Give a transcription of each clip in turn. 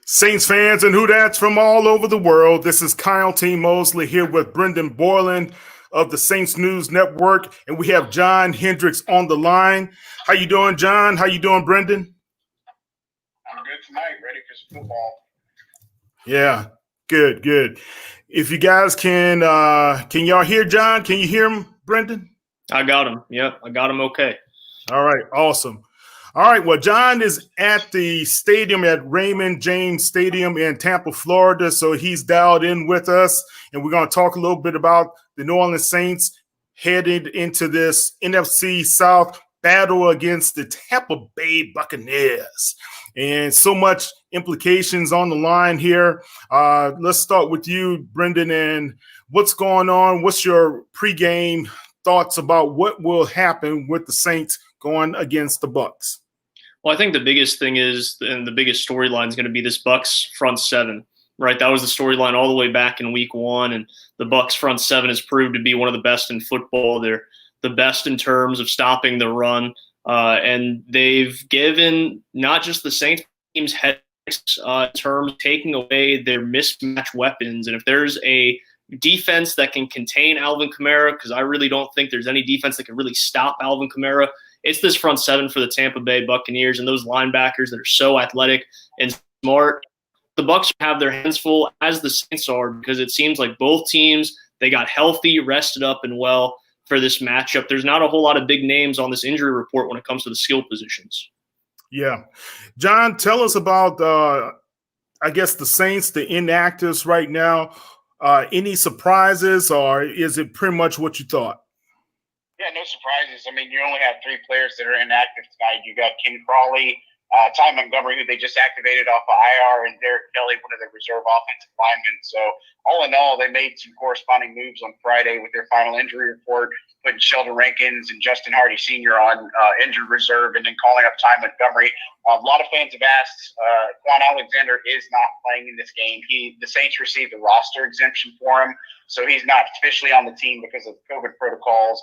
Saints fans and Who-Dats from all over the world. This is Kyle T. Mosley here with Brendan Boylan of the Saints News Network, and we have John Hendrix on the line. How you doing, John? How you doing, Brendan? I'm good tonight, ready for some football. Yeah, good. If you guys can y'all hear John? Can you hear him, Brendan? I got him. Yep, I got him okay. All right, awesome. All right, well, John is at the stadium at Raymond James Stadium in Tampa, Florida, so he's dialed in with us, and we're going to talk a little bit about the New Orleans Saints headed into this NFC South battle against the Tampa Bay Buccaneers. And so much implications on the line here. Let's start with you, Brendan, and what's going on? What's your pregame thoughts about what will happen with the Saints going against the Bucs? Well, I think the biggest thing is, and the biggest storyline is going to be this Bucs front seven, right? That was the storyline all the way back in week one, and the Bucs front seven has proved to be one of the best in football. They're the best in terms of stopping the run, and they've given not just the Saints teams headaches in terms of taking away their mismatched weapons. And if there's a defense that can contain Alvin Kamara, because I really don't think there's any defense that can really stop Alvin Kamara, it's this front seven for the Tampa Bay Buccaneers and those linebackers that are so athletic and smart. The Bucs have their hands full, as the Saints are, because it seems like both teams, they got healthy, rested up, and well for this matchup. There's not a whole lot of big names on this injury report when it comes to the skill positions. Yeah. John, tell us about, I guess, the Saints, the inactives right now. Any surprises, or is it pretty much what you thought? Yeah, no surprises. I mean, you only have three players that are inactive tonight. You got Ken Crawley, Ty Montgomery, who they just activated off of IR, and Derek Kelly, one of the reserve offensive linemen. So all in all, they made some corresponding moves on Friday with their final injury report, putting Sheldon Rankins and Justin Hardy Sr. on injured reserve, and then calling up Ty Montgomery. A lot of fans have asked, Quan Alexander is not playing in this game. The Saints received a roster exemption for him, so he's not officially on the team because of COVID protocols.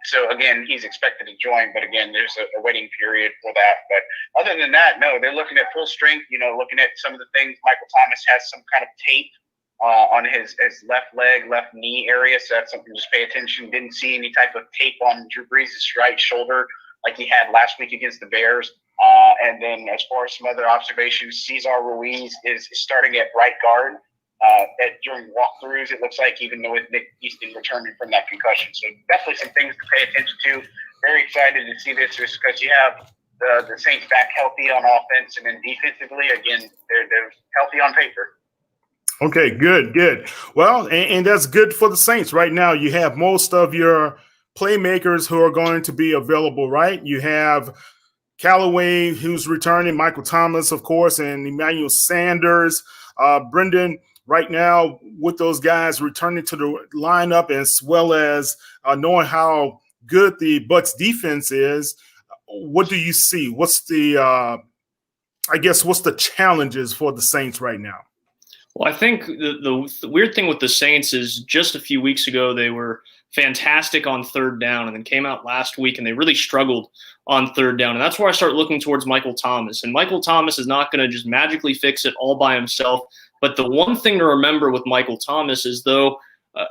So again, he's expected to join, but again, there's a waiting period for that. But other than that, no, they're looking at full strength, looking at some of the things. Michael Thomas has some kind of tape on his left leg, left knee area. So that's something to just pay attention. Didn't see any type of tape on Drew Brees' right shoulder like he had last week against the Bears. And then as far as some other observations, Cesar Ruiz is starting at right guard. During walkthroughs, it looks like, even though with Nick Easton returning from that concussion. So definitely some things to pay attention to. Very excited to see this just because you have the Saints back healthy on offense, and then defensively, again, they're healthy on paper. Okay, good. Well, and that's good for the Saints right now. You have most of your playmakers who are going to be available, right? You have Callaway, who's returning, Michael Thomas, of course, and Emmanuel Sanders. Brendan, right now, with those guys returning to the lineup, as well as knowing how good the Bucs defense is, what do you see? What's the what's the challenges for the Saints right now? Well, I think the weird thing with the Saints is just a few weeks ago they were fantastic on third down, and then came out last week and they really struggled on third down. And that's where I start looking towards Michael Thomas. And Michael Thomas is not going to just magically fix it all by himself. But the one thing to remember with Michael Thomas is, though,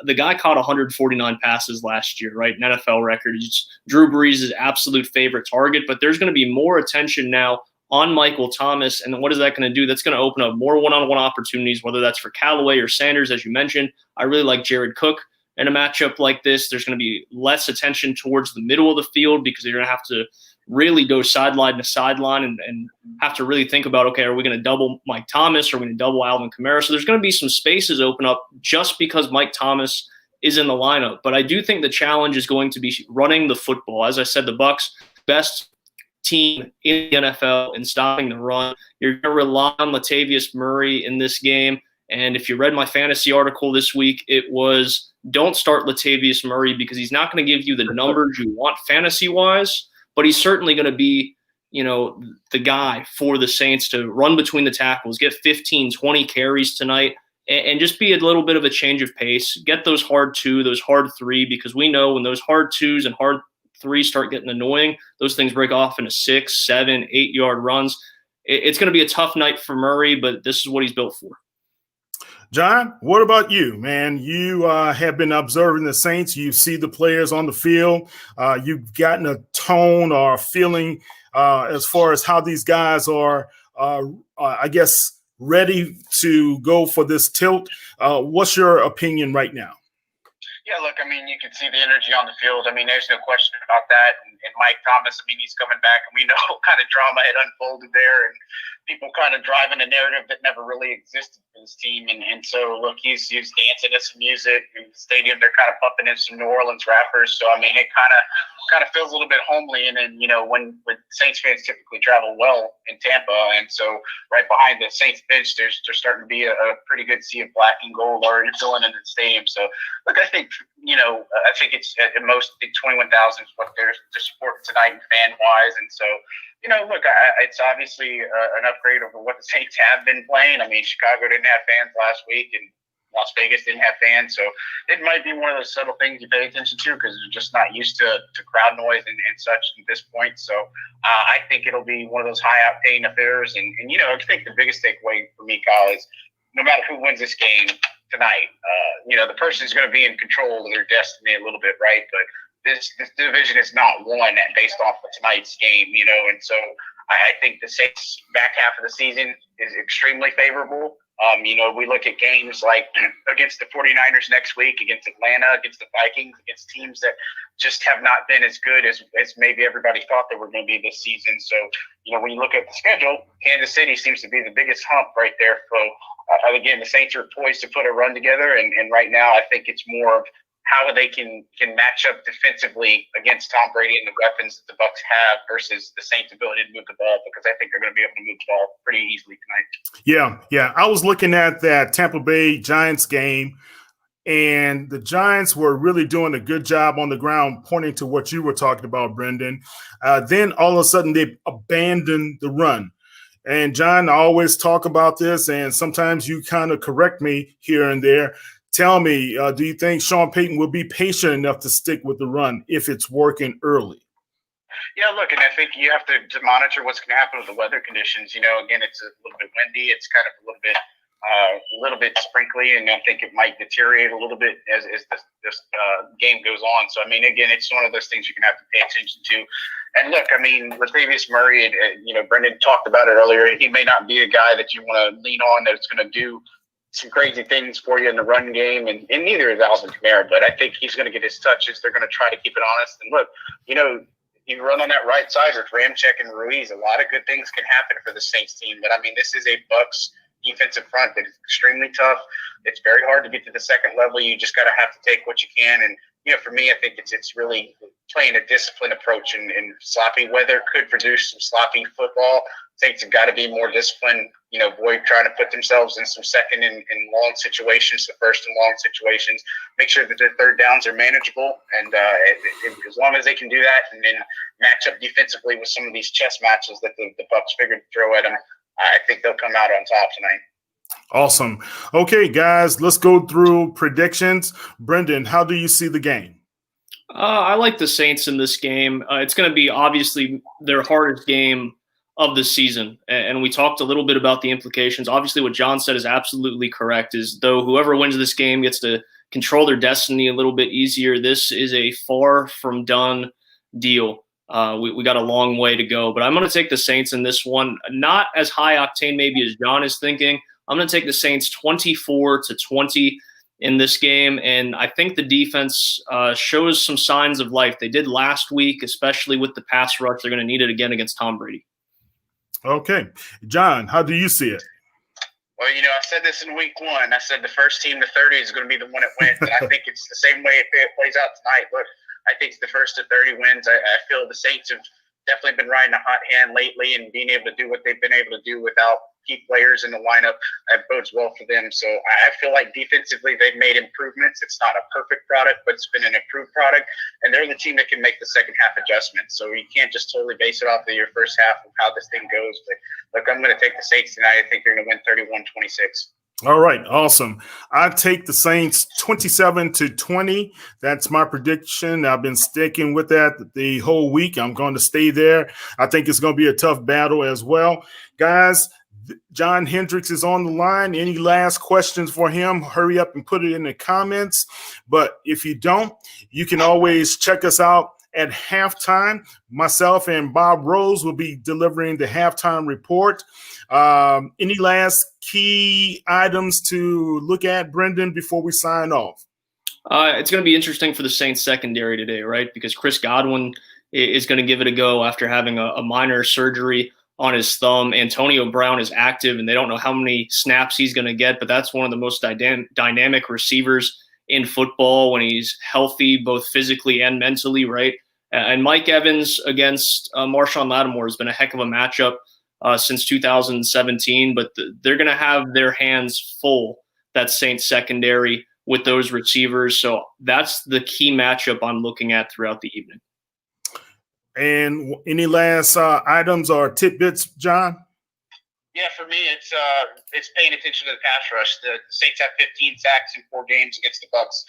the guy caught 149 passes last year, right? An NFL record. He's Drew Brees' absolute favorite target. But there's going to be more attention now on Michael Thomas. And what is that going to do? That's going to open up more one-on-one opportunities, whether that's for Callaway or Sanders, as you mentioned. I really like Jared Cook in a matchup like this. There's going to be less attention towards the middle of the field because you're going to have to really go sideline to sideline and have to really think about, okay, are we going to double Mike Thomas? Or are we going to double Alvin Kamara? So there's going to be some spaces open up just because Mike Thomas is in the lineup. But I do think the challenge is going to be running the football. As I said, the Bucs, best team in the NFL in stopping the run. You're going to rely on Latavius Murray in this game. And if you read my fantasy article this week, it was don't start Latavius Murray because he's not going to give you the numbers you want fantasy-wise, but he's certainly going to be, the guy for the Saints to run between the tackles, get 15, 20 carries tonight, and just be a little bit of a change of pace. Get those hard 2, those hard 3, because we know when those hard 2s and hard 3s start getting annoying, those things break off into 6, 7, 8-yard runs. it's going to be a tough night for Murray, but this is what he's built for. John, what about you, man? You have been observing the Saints. You see the players on the field. You've gotten a tone or a feeling as far as how these guys are, I guess, ready to go for this tilt. What's your opinion right now? Yeah, look, I mean, you can see the energy on the field. I mean, there's no question about that. And Mike Thomas, I mean, he's coming back, and we know what kind of drama had unfolded there, and people kind of driving a narrative that never really existed for this team. And so, look, he's dancing to some music in the stadium. They're kind of pumping in some New Orleans rappers. So, I mean, it kind of feels a little bit homely. And then, you know, when Saints fans typically travel well in Tampa, and so right behind the Saints bench, there's starting to be a pretty good sea of black and gold already filling into the stadium. So, look, I think, you know, I think it's at most 21,000 is what they're supporting tonight fan-wise. And so, you know, look, it's obviously an upgrade over what the Saints have been playing. I mean, Chicago didn't have fans last week, and Las Vegas didn't have fans. So it might be one of those subtle things you pay attention to because they're just not used to crowd noise and such at this point. So I think it'll be one of those high-octane affairs. And, you know, I think the biggest takeaway for me, Kyle, is no matter who wins this game tonight, you know, the person is going to be in control of their destiny a little bit, right? But this division is not won based off of tonight's game, you know, and so I think the Saints back half of the season is extremely favorable. You know, we look at games like against the 49ers next week, against Atlanta, against the Vikings, against teams that just have not been as good as maybe everybody thought they were going to be this season. So, you know, when you look at the schedule, Kansas City seems to be the biggest hump right there. So, again, the Saints are poised to put a run together, and right now I think it's more of how they can match up defensively against Tom Brady and the weapons that the Bucs have versus the Saints' ability to move the ball, because I think they're going to be able to move the ball pretty easily tonight. Yeah. I was looking at that Tampa Bay Giants game, and the Giants were really doing a good job on the ground, pointing to what you were talking about, Brendan. Then all of a sudden they abandoned the run. And John, I always talk about this, and sometimes you kind of correct me here and there. Tell me, do you think Sean Payton will be patient enough to stick with the run if it's working early? Yeah, look, and I think you have to monitor what's going to happen with the weather conditions. You know, again, it's a little bit windy. It's kind of a little bit sprinkly, and I think it might deteriorate a little bit as this game goes on. So, I mean, again, it's one of those things you're going to have to pay attention to. And look, I mean, Latavius Murray, you know, Brendan talked about it earlier. He may not be a guy that you want to lean on that's going to do some crazy things for you in the run game, and neither is Alvin Kamara, but I think he's going to get his touches. They're going to try to keep it honest. And look, you know, you run on that right side with Ramczyk and Ruiz, a lot of good things can happen for the Saints team. But I mean, this is a Bucs defensive front that is extremely tough. It's very hard to get to the second level. You just got to have to take what you can. And, you know, for me, I think it's really playing a disciplined approach, and sloppy weather could produce some sloppy football. Saints have got to be more disciplined, you know, avoid trying to put themselves in some second and long situations, the first and long situations, make sure that their third downs are manageable. And as long as they can do that and then match up defensively with some of these chess matches that the Bucs figured to throw at them, I think they'll come out on top tonight. Awesome. Okay, guys, let's go through predictions. Brendan, how do you see the game? I like the Saints in this game. It's going to be obviously their hardest game of the season. And we talked a little bit about the implications. Obviously, what John said is absolutely correct, is though whoever wins this game gets to control their destiny a little bit easier, this is a far from done deal. We got a long way to go. But I'm going to take the Saints in this one. Not as high octane maybe as John is thinking. I'm going to take the Saints 24-20 in this game. And I think the defense shows some signs of life. They did last week, especially with the pass rush. They're going to need it again against Tom Brady. Okay. John, how do you see it? Well, you know, I said this in week one. I said the first team to 30 is going to be the one that wins. And I think it's the same way it plays out tonight. Look, I think the first to 30 wins. I feel the Saints have definitely been riding a hot hand lately, and being able to do what they've been able to do without key players in the lineup, that bodes well for them. So I feel like defensively they've made improvements. It's not a perfect product, but it's been an improved product, and they're the team that can make the second half adjustments. So you can't just totally base it off of your first half of how this thing goes. But look, I'm going to take the Saints tonight. I think they're going to win 31-26. All right, awesome. I take the Saints 27-20. That's my prediction. I've been sticking with that the whole week. I'm going to stay there. I think it's going to be a tough battle as well. Guys, John Hendrix is on the line. Any last questions for him? Hurry up and put it in the comments. But if you don't, you can always check us out at halftime. Myself and Bob Rose will be delivering the halftime report. Any last key items to look at, Brendan, before we sign off? It's going to be interesting for the Saints secondary today, right? Because Chris Godwin is going to give it a go after having a minor surgery on his thumb. Antonio Brown is active, and they don't know how many snaps he's going to get, but that's one of the most dynamic receivers in football when he's healthy, both physically and mentally, right? And Mike Evans against Marshawn Lattimore has been a heck of a matchup since 2017, but they're going to have their hands full, that Saints secondary, with those receivers. So that's the key matchup I'm looking at throughout the evening. And any last items or tidbits, John? Yeah, for me, it's paying attention to the pass rush. The Saints have 15 sacks in 4 games against the Bucs.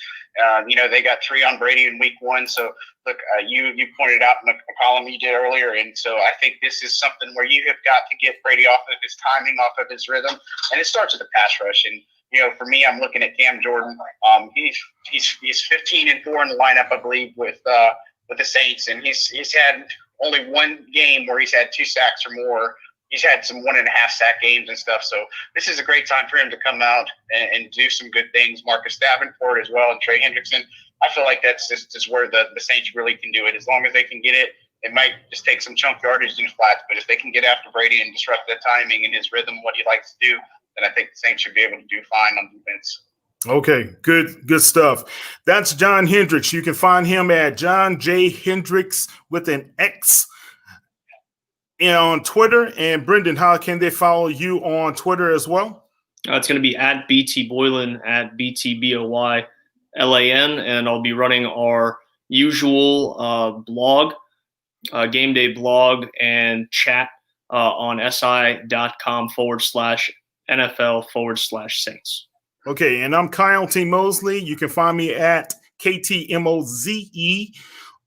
They got 3 on Brady in week 1. So, look, you pointed out in the column you did earlier, and so I think this is something where you have got to get Brady off of his timing, off of his rhythm, and it starts with the pass rush. And for me, I'm looking at Cam Jordan. He's 15-4 in the lineup, I believe, with the Saints, and he's had only 1 game where he's had 2 sacks or more. He's had some 1.5 sack games and stuff. So this is a great time for him to come out and do some good things. Marcus Davenport as well, and Trey Hendrickson. I feel like that's just where the Saints really can do it. As long as they can get it, it might just take some chunk yardage in the flats. But if they can get after Brady and disrupt that timing and his rhythm, what he likes to do, then I think the Saints should be able to do fine on defense. Okay, good stuff. That's John Hendrix. You can find him at John J. Hendrix with an X on Twitter. And Brendan, how can they follow you on Twitter as well? It's going to be at BT Boylan, at BTBOYLAN, and I'll be running our usual blog, game day blog and chat on si.com/NFL/Saints. Okay, and I'm Kyle T. Mosley. You can find me at KTMOZE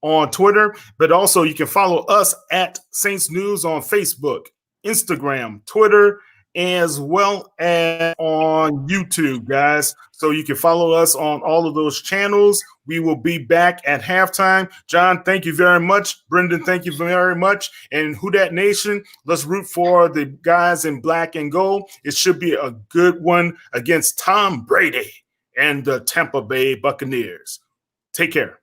on Twitter, but also you can follow us at Saints News on Facebook, Instagram, Twitter, as well as on YouTube, guys. So you can follow us on all of those channels. We will be back at halftime. John, thank you very much. Brendan, thank you very much. And Who Dat Nation, let's root for the guys in black and gold. It should be a good one against Tom Brady and the Tampa Bay Buccaneers. Take care.